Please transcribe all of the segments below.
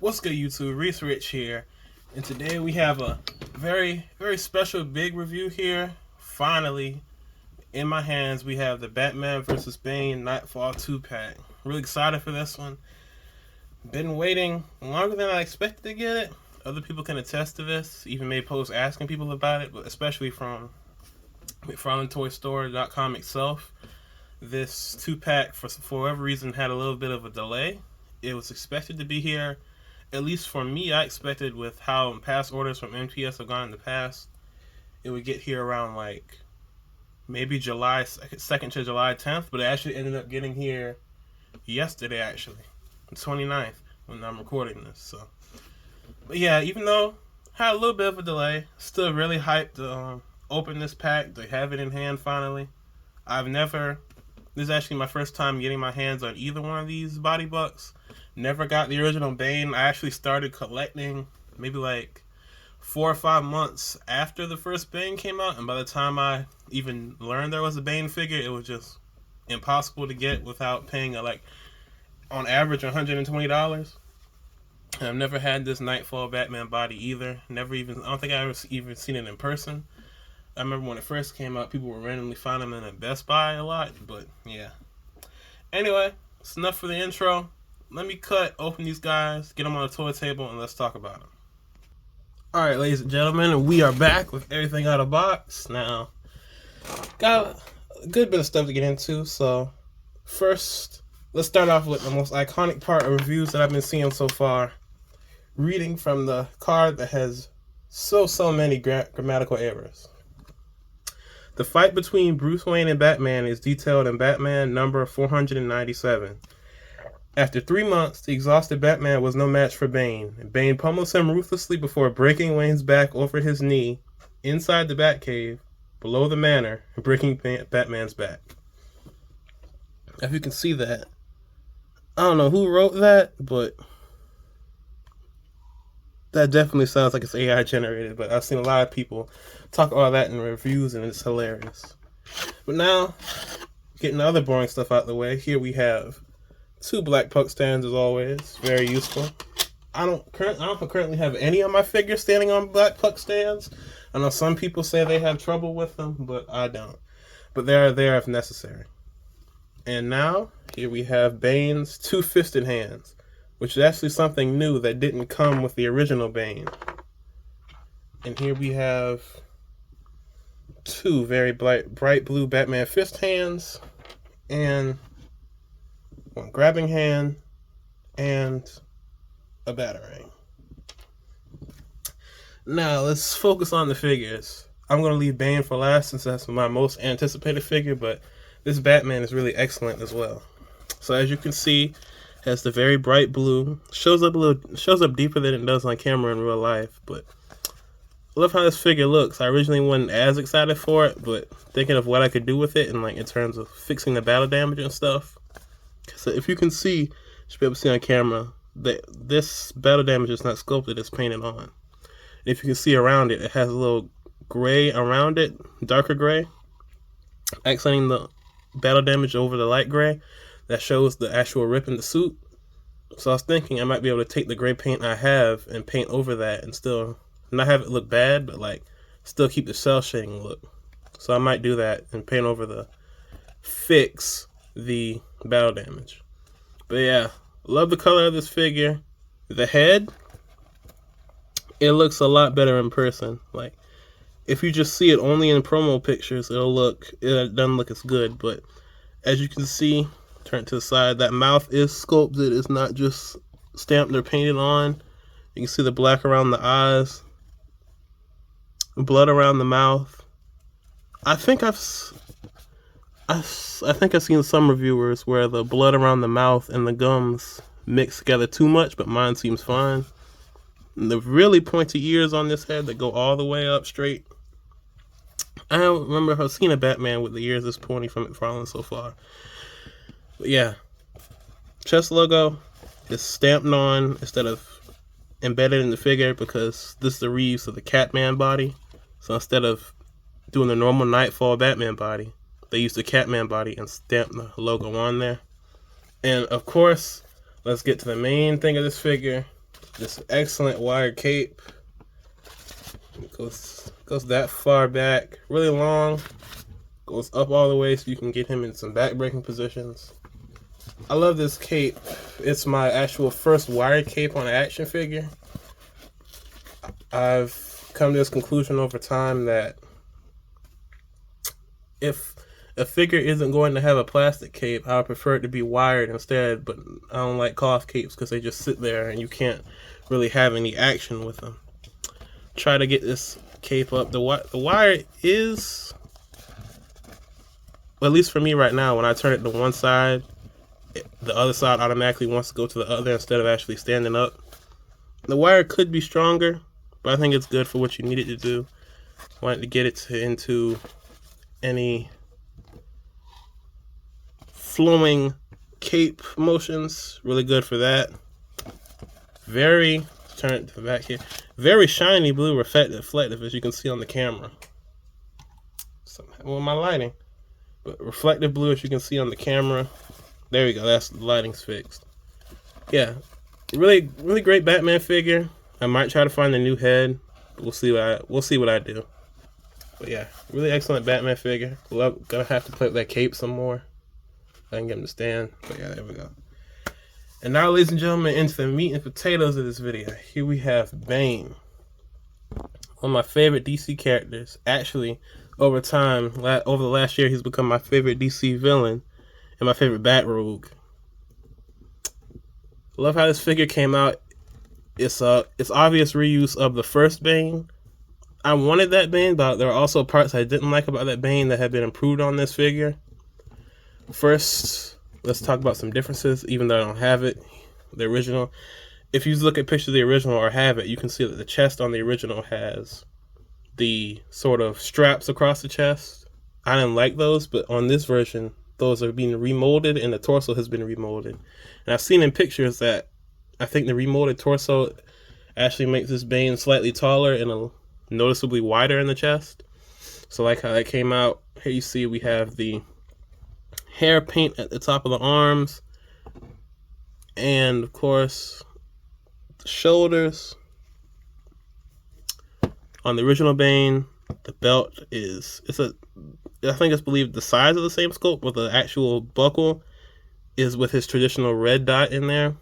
What's good, YouTube? Reese Rich here, and today we have a very special big review here. Finally, in my hands, we have the Batman Vs Bane Knightfall 2-pack. Really excited for this one. Been waiting longer than I expected to get it. Other people can attest to this. Even made posts asking people about it, but especially from McFarlane itself. This 2-pack, for whatever reason, had a little bit of a delay. It was expected to be here. At least for me, I expected with how past orders from MTS have gone in the past, it would get here around like maybe July 2nd to July 10th, but it actually ended up getting here yesterday, actually, the 29th, when I'm recording this. So, but yeah, even though I had a little bit of a delay, still really hyped to open this pack, to have it in hand finally. This is actually my first time getting my hands on either one of these body bucks. Never got the original Bane. I actually started collecting maybe like 4 or 5 months after the first Bane came out, and by the time I even learned there was a Bane figure, it was just impossible to get without paying on average $120. And I've never had this Knightfall Batman body either. I don't think I ever even seen it in person. I remember when it first came out, people were randomly finding them in a Best Buy a lot, but yeah. Anyway, it's enough for the intro. Let me open these guys, get them on the toilet table, and let's talk about them. Alright, ladies and gentlemen, we are back with everything out of box. Now, got a good bit of stuff to get into, so first, let's start off with the most iconic part of reviews that I've been seeing so far. Reading from the card that has so many grammatical errors. The fight between Bruce Wayne and Batman is detailed in Batman number 497. After 3 months, the exhausted Batman was no match for Bane. Bane pummels him ruthlessly before breaking Wayne's back over his knee inside the Batcave, below the manor, and breaking Batman's back. If you can see that, I don't know who wrote that, but that definitely sounds like it's AI generated, but I've seen a lot of people talk all that in reviews, and it's hilarious. But now, getting the other boring stuff out of the way, here we have 2 black puck stands, as always. Very useful. I don't currently have any of my figures standing on black puck stands. I know some people say they have trouble with them, but I don't. But they are there if necessary. And now, here we have Bane's 2-fisted hands, which is actually something new that didn't come with the original Bane. And here we have 2 very bright blue Batman fist hands, and one grabbing hand, and a batarang. Now, let's focus on the figures. I'm going to leave Bane for last since that's my most anticipated figure, but this Batman is really excellent as well. So as you can see, has the very bright blue. Shows up deeper than it does on camera in real life, but I love how this figure looks. I originally wasn't as excited for it, but thinking of what I could do with it and in terms of fixing the battle damage and stuff. So if you can see, you should be able to see on camera that this battle damage is not sculpted, it's painted on. And if you can see around it, it has a little gray around it, darker gray, accenting the battle damage over the light gray. That shows the actual rip in the suit. So I was thinking I might be able to take the gray paint I have and paint over that and still not have it look bad, but still keep the cell shading look. So I might do that and paint over fix the battle damage. But yeah, love the color of this figure. The head, it looks a lot better in person. If you just see it only in promo pictures, it doesn't look as good. But as you can see, turn to the side, that mouth is sculpted. It's not just stamped or painted on. You can see the black around the eyes, blood around the mouth. I think I've seen some reviewers where the blood around the mouth and the gums mix together too much, but mine seems fine. And the really pointy ears on this head that go all the way up straight. I don't remember if I've seen a Batman with the ears this pointy from McFarlane so far. But yeah, chest logo is stamped on instead of embedded in the figure because this is the reuse of the Catman body. So instead of doing the normal Knightfall Batman body, they used the Catman body and stamped the logo on there. And of course, let's get to the main thing of this figure, This excellent wire cape. It goes that far back, really long. Goes up all the way so you can get him in some back-breaking positions. I love this cape. It's my actual first wire cape on an action figure. I've come to this conclusion over time that if a figure isn't going to have a plastic cape, I would prefer it to be wired instead, but I don't like cloth capes because they just sit there and you can't really have any action with them. Try to get this cape up. The wire is, well, at least for me right now, when I turn it to one side, the other side automatically wants to go to the other instead of actually standing up. The wire could be stronger, but I think it's good for what you need it to do. I wanted to get it into any flowing cape motions. Really good for that. Very, turn it to the back here. Very shiny blue, reflective, as you can see on the camera. Well, my lighting, but reflective blue, as you can see on the camera. There we go. That's the lighting's fixed. Yeah, really great Batman figure. I might try to find a new head. But we'll see what I do. But yeah, really excellent Batman figure. Gonna have to play with that cape some more. I can get him to stand. But yeah, there we go. And now, ladies and gentlemen, into the meat and potatoes of this video. Here we have Bane. One of my favorite DC characters. Actually, over time, over the last year, he's become my favorite DC villain and my favorite Bat Rogue. Love how this figure came out. It's obvious reuse of the first Bane. I wanted that Bane, but there are also parts I didn't like about that Bane that have been improved on this figure. First, let's talk about some differences, even though I don't have it. The original, if you look at pictures of the original or have it, you can see that the chest on the original has the sort of straps across the chest. I didn't like those, but on this version, those are being remolded and the torso has been remolded. And I've seen in pictures that I think the remolded torso actually makes this Bane slightly taller and noticeably wider in the chest. So like how that came out, here you see we have the hair paint at the top of the arms, and of course the shoulders. On the original Bane, the belt I think it's believed the size of the same scope, but the actual buckle is with his traditional red dot in there.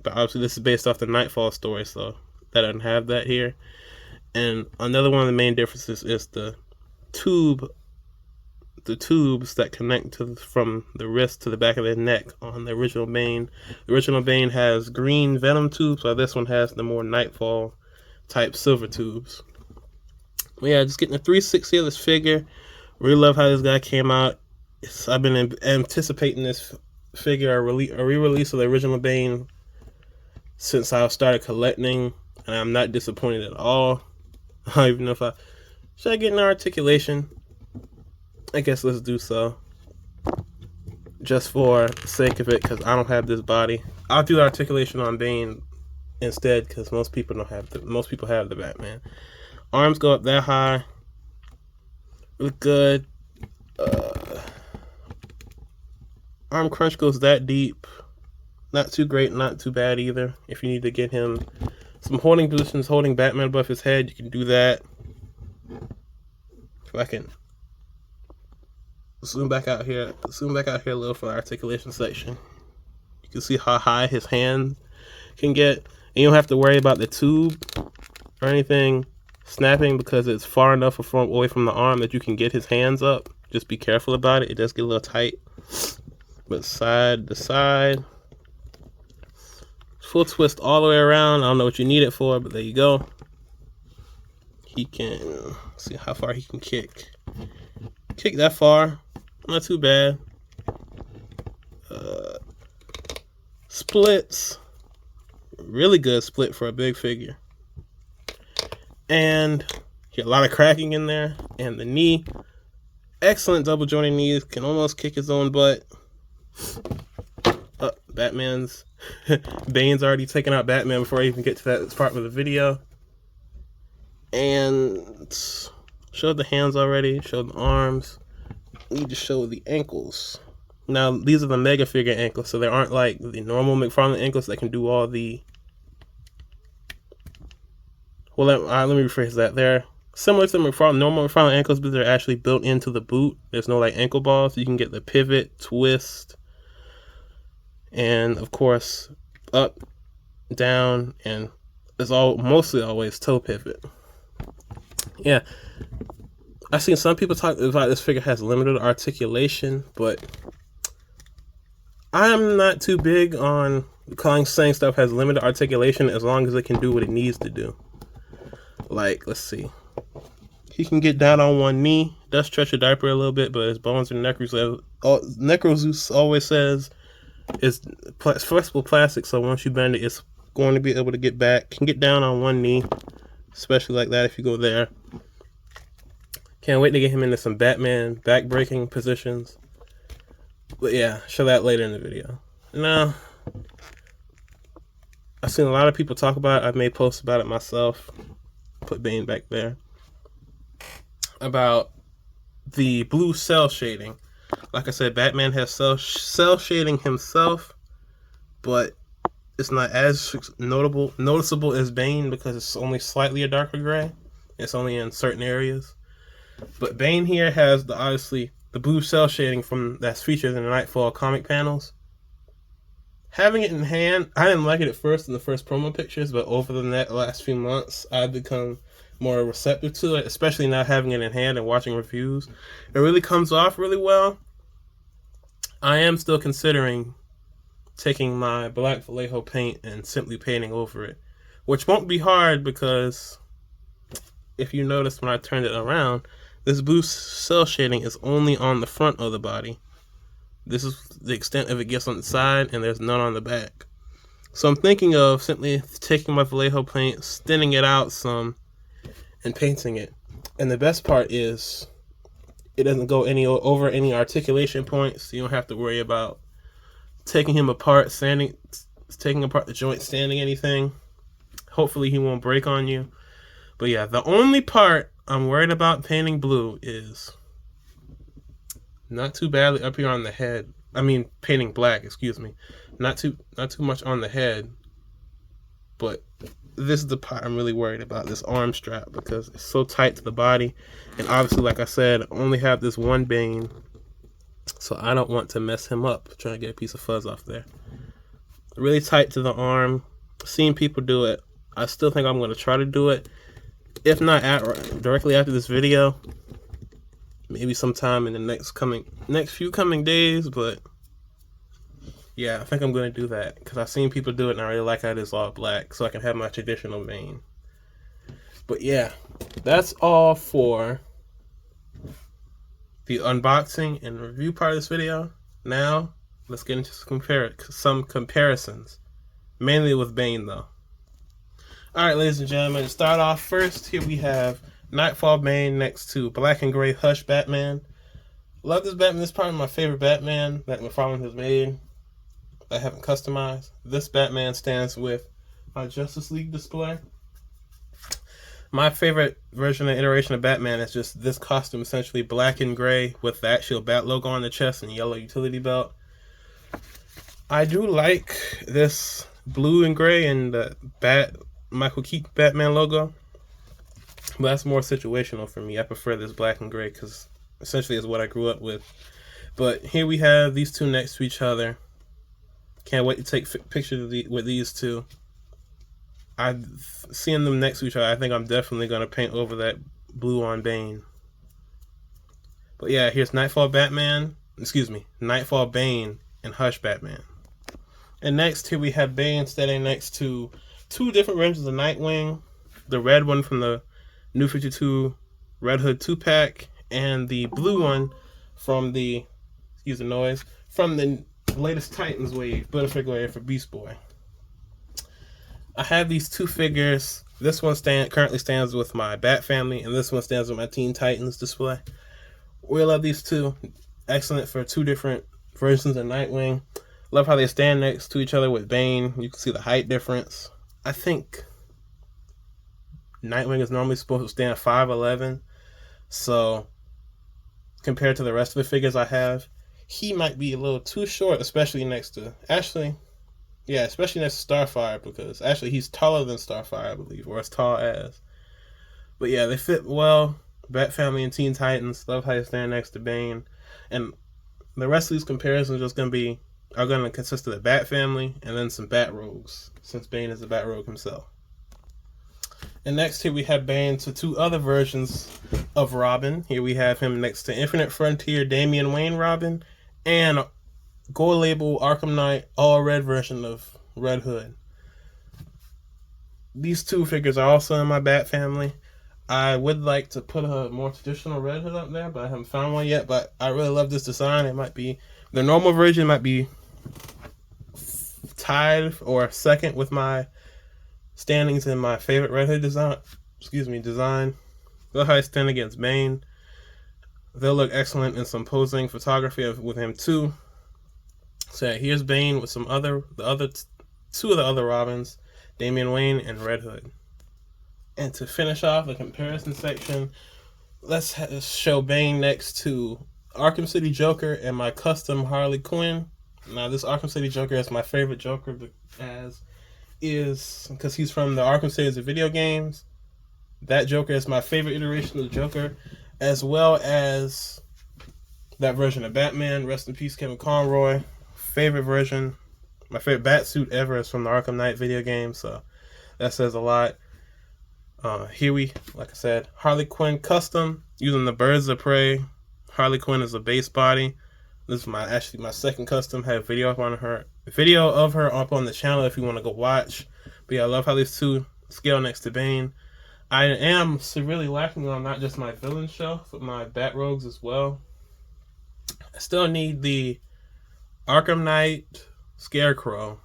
But obviously this is based off the Knightfall story, so that doesn't have that here. And another one of the main differences is the tubes that connect from the wrist to the back of the neck on the original Bane. The original Bane has green Venom tubes, while this one has the more Knightfall type silver tubes. But yeah, just getting a 360 of this figure. Really love how this guy came out. I've been anticipating this figure, a re-release of the original Bane, since I started collecting, and I'm not disappointed at all. I don't even know if should I get an articulation? I guess let's do so, just for the sake of it, because I don't have this body. I'll do the articulation on Bane instead, because most people have the Batman. Arms go up that high. Look good. Arm crunch goes that deep. Not too great, not too bad either. If you need to get him some holding positions, holding Batman above his head, you can do that. If I can zoom back out here a little for the articulation section. You can see how high his hand can get. And you don't have to worry about the tube or anything snapping, because it's far enough away from the arm that you can get his hands up. Just be careful about it. It does get a little tight. But side to side. Full twist all the way around. I don't know what you need it for, but there you go. He can see how far he can kick. Kick that far. Not too bad. Splits. Really good split for a big figure. And a lot of cracking in there. And the knee. Excellent double jointed knees. Can almost kick his own butt. Bane's already taken out Batman before I even get to that part of the video. And showed the hands already. Showed the arms. Need to show the ankles. Now, these are the mega figure ankles, so they aren't like the normal McFarlane ankles that can do all the Well, let me rephrase that. They're similar to McFarlane, normal McFarlane ankles, but they're actually built into the boot. There's no like ankle ball, so you can get the pivot, twist, and of course up, down, and it's all mostly always toe pivot. Yeah, I've seen some people talk about this figure has limited articulation, but I'm not too big on saying stuff has limited articulation as long as it can do what it needs to do. Like, let's see. He can get down on one knee, does stretch a diaper a little bit, but his bones are Necrozeus always says it's flexible plastic, so once you bend it, it's going to be able to get back. Can get down on one knee, especially like that if you go there. Can't wait to get him into some Batman back-breaking positions. But yeah, show that later in the video. Now, I've seen a lot of people talk about it. I've made posts about it myself. Put Bane back there. About the blue cell shading. Like I said, Batman has cell shading himself, but it's not as noticeable as Bane because it's only slightly a darker gray. It's only in certain areas. But Bane here has obviously the blue cell shading that's featured in the Knightfall comic panels. Having it in hand, I didn't like it at first in the first promo pictures, but over the last few months, I've become more receptive to it, especially now having it in hand and watching reviews. It really comes off really well. I am still considering taking my black Vallejo paint and simply painting over it, which won't be hard because if you notice when I turned it around, this blue cell shading is only on the front of the body. This is the extent of it gets on the side, and there's none on the back. So I'm thinking of simply taking my Vallejo paint, thinning it out some, and painting it. And the best part is it doesn't go over any articulation points, so you don't have to worry about taking him apart, taking apart the joint, sanding anything. Hopefully he won't break on you. But yeah, the only part I'm worried about painting blue is not too badly up here on the head. I mean, painting black, excuse me. Not too much on the head. But this is the part I'm really worried about, this arm strap, because it's so tight to the body. And obviously, like I said, I only have this one Bane, so I don't want to mess him up trying to get a piece of fuzz off there. Really tight to the arm. Seeing people do it, I still think I'm going to try to do it. If not directly after this video, maybe sometime in the next few coming days. But yeah, I think I'm going to do that because I've seen people do it and I really like how it is all black, so I can have my traditional Bane. But yeah, that's all for the unboxing and review part of this video. Now, let's get into some comparisons, mainly with Bane though. Alright, ladies and gentlemen, to start off first, here we have Knightfall Bane next to Black and Gray Hush Batman. Love this Batman. This is probably my favorite Batman that McFarlane has made that I haven't customized. This Batman stands with my Justice League display. My favorite version and iteration of Batman is just this costume, essentially black and gray with the actual Bat logo on the chest and yellow utility belt. I do like this blue and gray and the Michael Keaton Batman logo, but that's more situational for me. I prefer this black and gray because essentially is what I grew up with. But here we have these two next to each other. Can't wait to take pictures with these two. Seeing them next to each other, I think I'm definitely going to paint over that blue on Bane. But yeah, here's Knightfall Bane and Hush Batman. And next, here we have Bane standing next to two different versions of Nightwing. The red one from the New 52 Red Hood 2-pack, and the blue one from the, excuse the noise, from the latest Titans wave, Butterfly wave for Beast Boy. I have these two figures. This one currently stands with my Bat family, and this one stands with my Teen Titans display. We love these two. Excellent for two different versions of Nightwing. Love how they stand next to each other with Bane. You can see the height difference. I think Nightwing is normally supposed to stand 5'11", so compared to the rest of the figures I have, he might be a little too short, especially next to especially next to Starfire, because actually he's taller than Starfire, I believe, or as tall as. But yeah, they fit well. Bat Family and Teen Titans. Love how they stand next to Bane. And the rest of these comparisons are gonna consist of the Bat Family and then some Bat Rogues, since Bane is a Bat Rogue himself. And next here we have Bane to two other versions of Robin. Here we have him next to Infinite Frontier Damian Wayne Robin and Gold Label Arkham Knight all red version of Red Hood. These two figures are also in my Bat Family. I would like to put a more traditional Red Hood up there, but I haven't found one yet. But I really love this design. It might be the normal version might be tied or second with my standings in my favorite Red Hood design. Look how I stand against Bane. They'll look excellent in some posing photography with him too. So yeah, here's Bane with two of the other Robins, Damian Wayne and Red Hood. And to finish off the comparison section, let's show Bane next to Arkham City Joker and my custom Harley Quinn. Now, this Arkham City Joker is my favorite Joker because he's from the Arkham series of video games. That Joker is my favorite iteration of the Joker, as well as that version of Batman. Rest in peace, Kevin Conroy. Favorite version, my favorite bat suit ever is from the Arkham Knight video game, so that says a lot. Here like I said, Harley Quinn custom using the Birds of Prey. Harley Quinn is a base body. This is my second custom. Have video of her up on the channel if you want to go watch. But yeah, I love how these two scale next to Bane. I am severely lacking on not just my villain shelf, but my Bat Rogues as well. I still need the Arkham Knight Scarecrow.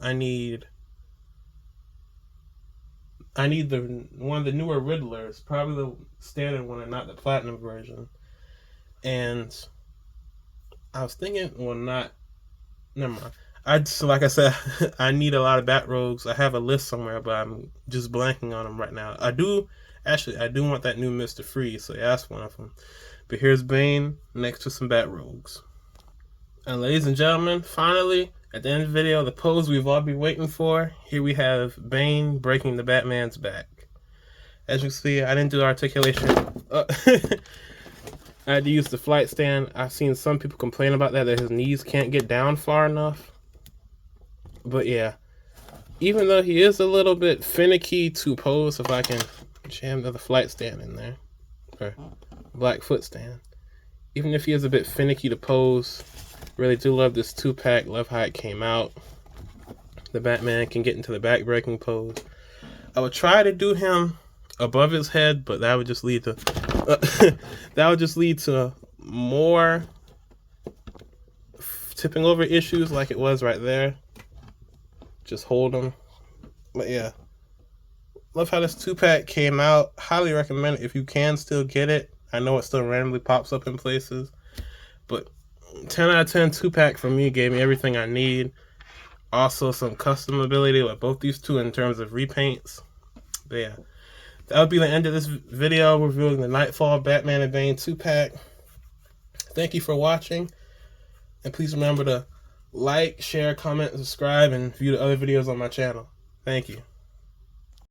I need one of the newer Riddlers, probably the standard one and not the platinum version. And I was thinking, never mind. Like I said, I need a lot of Bat Rogues. I have a list somewhere, but I'm just blanking on them right now. I do want that new Mr. Freeze, so yeah, that's one of them. But here's Bane next to some Bat Rogues. And ladies and gentlemen, finally, at the end of the video, the pose we've all been waiting for. Here we have Bane breaking the Batman's back. As you can see, I didn't do articulation. I had to use the flight stand. I've seen some people complain about that his knees can't get down far enough. But yeah, even though he is a little bit finicky to pose, if I can jam the flight stand in there, or black foot stand. Even if he is a bit finicky to pose, really do love this 2-pack. Love how it came out. The Batman can get into the back-breaking pose. I would try to do him above his head, but that would just lead to more tipping over issues like it was right there. Just hold him. But yeah, love how this 2-pack came out. Highly recommend it if you can still get it. I know it still randomly pops up in places, but 10 out of 10 2-pack for me gave me everything I need. Also some custom ability with both these two in terms of repaints. But yeah, that would be the end of this video reviewing the Knightfall Batman and Bane 2-pack. Thank you for watching, and please remember to like, share, comment, subscribe, and view the other videos on my channel. Thank you.